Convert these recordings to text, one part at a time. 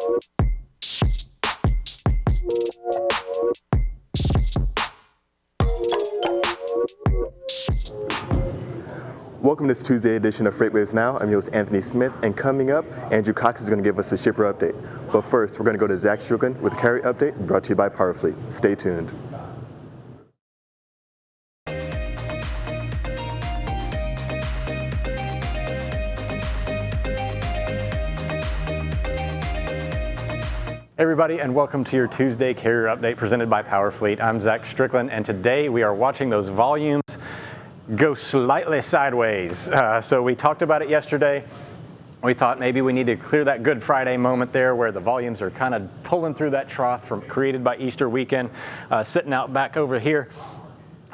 Welcome to this Tuesday edition of FreightWaves Now. I'm your host Anthony Smith, and coming up, Andrew Cox is going to give us a shipper update. But first, we're going to go to Zach Strickland with a carrier update brought to you by PowerFleet. Stay tuned. Hey everybody, and welcome to your Tuesday carrier update presented by PowerFleet. I'm Zach Strickland, and today we are watching those volumes go slightly sideways. So we talked about it yesterday. We thought maybe we need to clear that Good Friday moment there where the volumes are kind of pulling through that trough created by Easter weekend, sitting out back over here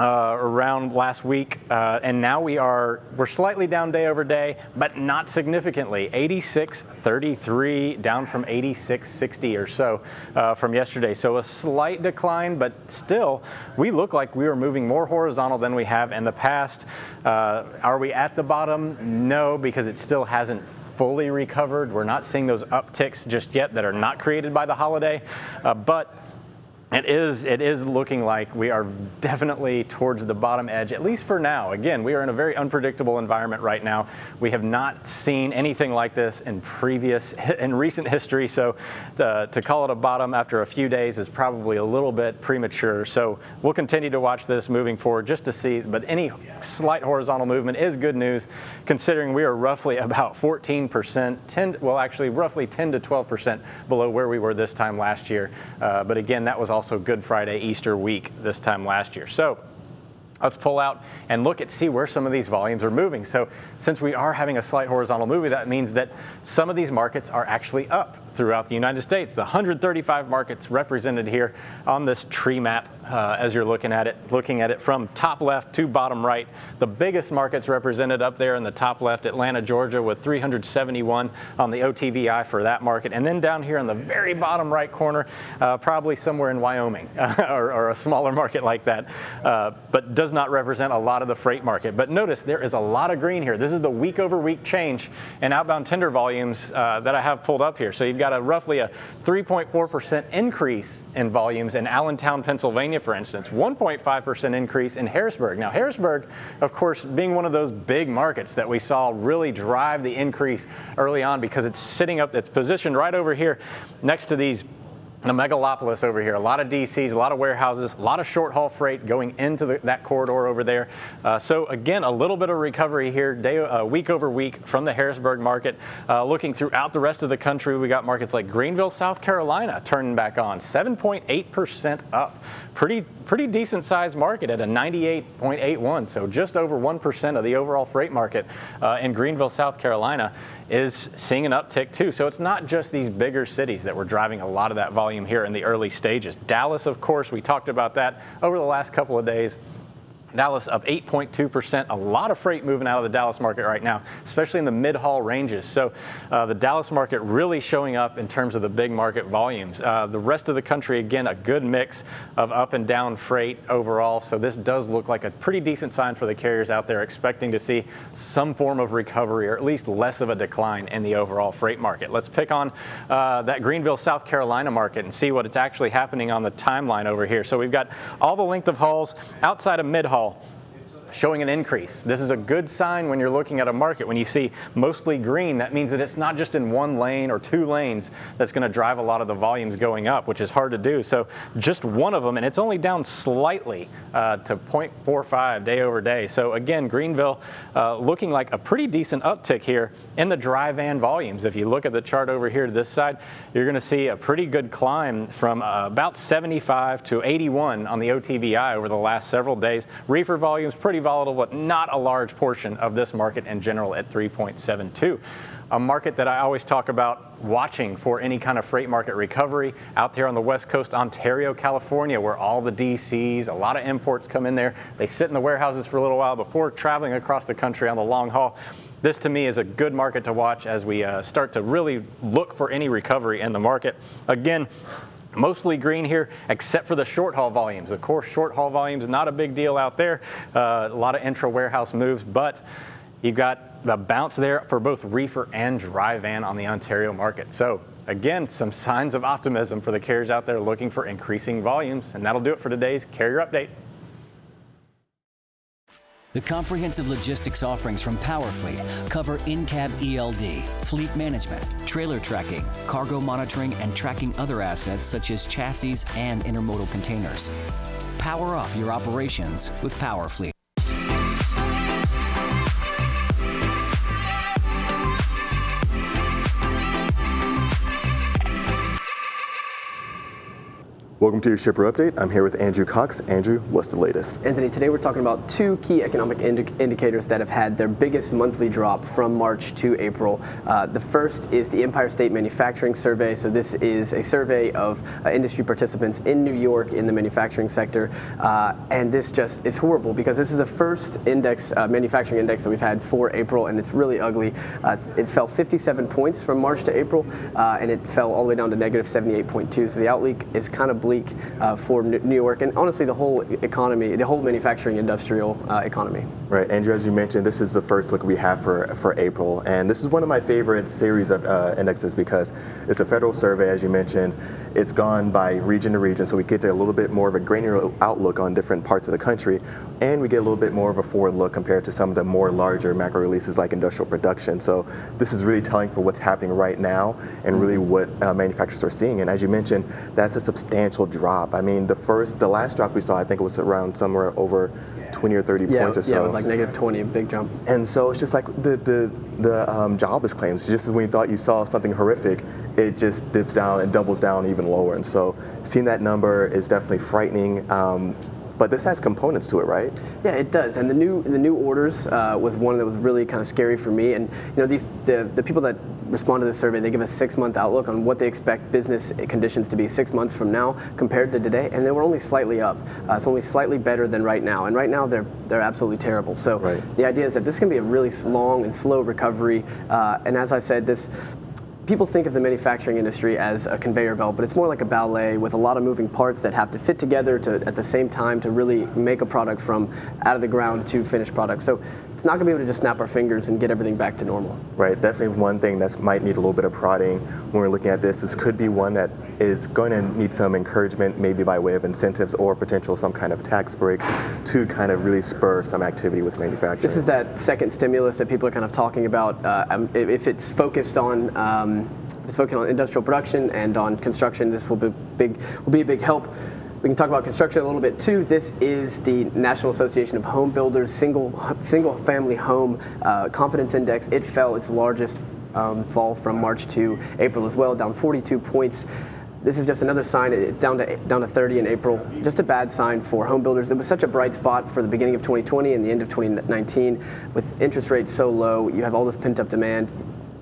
around last week, and now we're slightly down day over day, but not significantly. 86.33 down from 86.60 or so from yesterday. So a slight decline, but still we look like we are moving more horizontal than we have in the past. Are we at the bottom? No, because it still hasn't fully recovered. We're not seeing those upticks just yet that are not created by the holiday, but it is looking like we are definitely towards the bottom edge, at least for now. Again, we are in a very unpredictable environment right now. We have not seen anything like this in recent history, so to call it a bottom after a few days is probably a little bit premature. So we'll continue to watch this moving forward just to see, but any slight horizontal movement is good news, considering we are roughly about 14%, actually roughly 10 to 12% below where we were this time last year. But again, that was also Good Friday, Easter week this time last year. So let's pull out and see where some of these volumes are moving. So since we are having a slight horizontal movement, that means that some of these markets are actually up throughout the United States. The 135 markets represented here on this tree map as you're looking at it from top left to bottom right. The biggest markets represented up there in the top left, Atlanta, Georgia, with 371 on the OTVI for that market. And then down here in the very bottom right corner, probably somewhere in Wyoming or a smaller market like that, but does not represent a lot of the freight market. But notice there is a lot of green here. This is the week over week change in outbound tender volumes that I have pulled up here. So you've got roughly a 3.4% increase in volumes in Allentown, Pennsylvania, for instance, 1.5% increase in Harrisburg. Now, Harrisburg, of course, being one of those big markets that we saw really drive the increase early on because it's positioned right over here next to the megalopolis over here. A lot of DCs, a lot of warehouses, a lot of short haul freight going into that corridor over there. So again, a little bit of recovery here, week over week from the Harrisburg market. Looking throughout the rest of the country, we got markets like Greenville, South Carolina turning back on, 7.8% up. Pretty decent sized market at a 98.81. So just over 1% of the overall freight market in Greenville, South Carolina is seeing an uptick too. So it's not just these bigger cities that were driving a lot of that volume here in the early stages. Dallas, of course, we talked about that over the last couple of days. Dallas up 8.2%. A lot of freight moving out of the Dallas market right now, especially in the mid-haul ranges. So the Dallas market really showing up in terms of the big market volumes. The rest of the country, again, a good mix of up and down freight overall. So this does look like a pretty decent sign for the carriers out there expecting to see some form of recovery or at least less of a decline in the overall freight market. Let's pick on that Greenville, South Carolina market and see what it's actually happening on the timeline over here. So we've got all the length of hauls outside of mid-haul showing an increase. This is a good sign when you're looking at a market. When you see mostly green, that means that it's not just in one lane or two lanes that's going to drive a lot of the volumes going up, which is hard to do. So just one of them, and it's only down slightly to 0.45 day over day. So again, Greenville looking like a pretty decent uptick here in the dry van volumes. If you look at the chart over here to this side, you're going to see a pretty good climb from about 75 to 81 on the OTVI over the last several days. Reefer volumes pretty volatile, but not a large portion of this market in general at 3.72. A market that I always talk about watching for any kind of freight market recovery out there on the West Coast, Ontario, California, where all the DCs, a lot of imports come in there. They sit in the warehouses for a little while before traveling across the country on the long haul. This to me is a good market to watch as we start to really look for any recovery in the market. Again, mostly green here, except for the short haul volumes. Of course, short haul volumes, not a big deal out there. A lot of intra-warehouse moves, but you've got the bounce there for both reefer and dry van on the Ontario market. So again, some signs of optimism for the carriers out there looking for increasing volumes. And that'll do it for today's Carrier Update. The comprehensive logistics offerings from PowerFleet cover in-cab ELD, fleet management, trailer tracking, cargo monitoring, and tracking other assets such as chassis and intermodal containers. Power up your operations with PowerFleet. Welcome to your shipper update. I'm here with Andrew Cox. Andrew, what's the latest? Anthony, today we're talking about two key economic indicators that have had their biggest monthly drop from March to April. The first is the Empire State Manufacturing Survey. So this is a survey of industry participants in New York in the manufacturing sector. And this just is horrible because this is the first index, manufacturing index that we've had for April, and it's really ugly. It fell 57 points from March to April, and it fell all the way down to negative 78.2. So the outlook is kind of bleak for New York and honestly the whole economy, the whole manufacturing industrial economy. Right, Andrew, as you mentioned, this is the first look we have for April, and this is one of my favorite series of indexes because it's a federal survey, as you mentioned. It's gone by region to region, so we get a little bit more of a granular outlook on different parts of the country, and we get a little bit more of a forward look compared to some of the more larger macro releases like industrial production. So this is really telling for what's happening right now and really what manufacturers are seeing. And as you mentioned, that's a substantial drop. I mean, the last drop we saw, I think it was around somewhere over 20 or 30 points or so. Yeah, it was like negative 20, a big jump. And so it's just like the jobless claims, just when you thought you saw something horrific, it just dips down and doubles down even lower. And so seeing that number is definitely frightening. But this has components to it, right? Yeah, it does. And the new orders was one that was really kind of scary for me. And you know, the people that respond to this survey, they give a 6-month outlook on what they expect business conditions to be 6 months from now compared to today, and they were only slightly up. It's only slightly better than right now. And right now they're absolutely terrible. So the idea is that this is going to be a really long and slow recovery. And as I said, people think of the manufacturing industry as a conveyor belt, but it's more like a ballet with a lot of moving parts that have to fit together at the same time to really make a product from out of the ground to finished product. So it's not going to be able to just snap our fingers and get everything back to normal. Right, definitely one thing that might need a little bit of prodding when we're looking at this. This could be one that is going to need some encouragement, maybe by way of incentives or potential some kind of tax breaks to kind of really spur some activity with manufacturing. This is that second stimulus that people are kind of talking about. If it's focused on industrial production and on construction, this will be a big help. We can talk about construction a little bit too. This is the National Association of Home Builders single family home confidence index. It fell its largest fall from March to April as well, down 42 points. This is just another sign, down to 30 in April. Just a bad sign for home builders. It was such a bright spot for the beginning of 2020 and the end of 2019. With interest rates so low, you have all this pent up demand.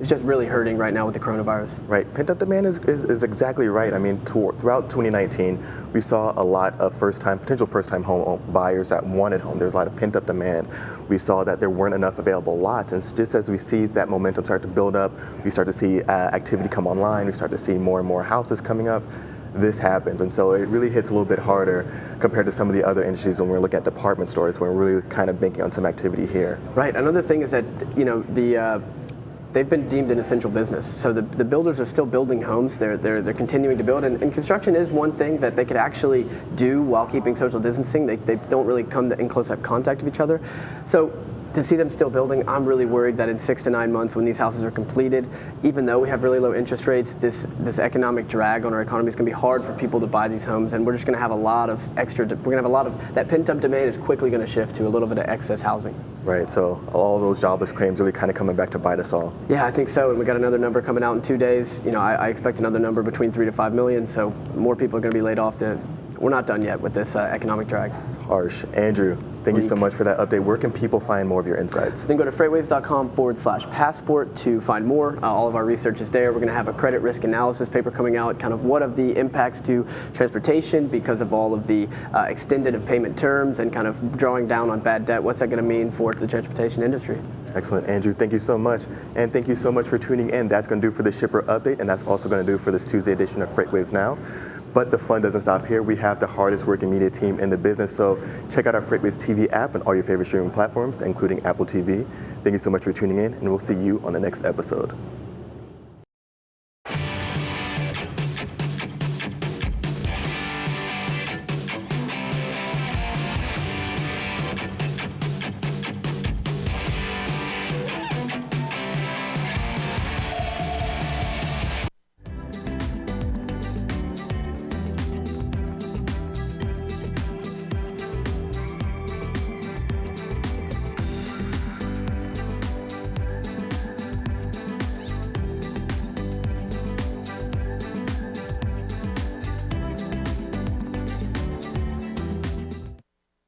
It's just really hurting right now with the coronavirus. Right, pent-up demand is exactly right. I mean, throughout 2019, we saw a lot of potential first-time home buyers that wanted home. There's a lot of pent-up demand. We saw that there weren't enough available lots, and just as we see that momentum start to build up, we start to see activity come online, we start to see more and more houses coming up. This happens, and so it really hits a little bit harder compared to some of the other industries when we're looking at department stores, when we're really kind of banking on some activity here. Right, another thing is that, you know, they've been deemed an essential business. So the builders are still building homes. They're continuing to build. And construction is one thing that they could actually do while keeping social distancing. They don't really come in close contact with each other. So to see them still building, I'm really worried that in 6 to 9 months when these houses are completed, even though we have really low interest rates, this economic drag on our economy is going to be hard for people to buy these homes, and we're just going to have a lot of that pent-up demand is quickly going to shift to a little bit of excess housing. Right, so all those jobless claims really kind of coming back to bite us all. Yeah, I think so, and we got another number coming out in 2 days. You know, I expect another number between 3 to 5 million, so more people are going to be laid off. We're not done yet with this economic drag. It's harsh. Andrew, thank you so much for that update. Where can people find more of your insights? Then go to FreightWaves.com/passport to find more. All of our research is there. We're going to have a credit risk analysis paper coming out, kind of what of the impacts to transportation because of all of the extended of payment terms and kind of drawing down on bad debt. What's that going to mean for the transportation industry? Excellent, Andrew. Thank you so much. And thank you so much for tuning in. That's going to do for the shipper update, and that's also going to do for this Tuesday edition of FreightWaves Now. But the fun doesn't stop here. We have the hardest working media team in the business, so check out our FreightWaves TV app and all your favorite streaming platforms, including Apple TV. Thank you so much for tuning in, and we'll see you on the next episode.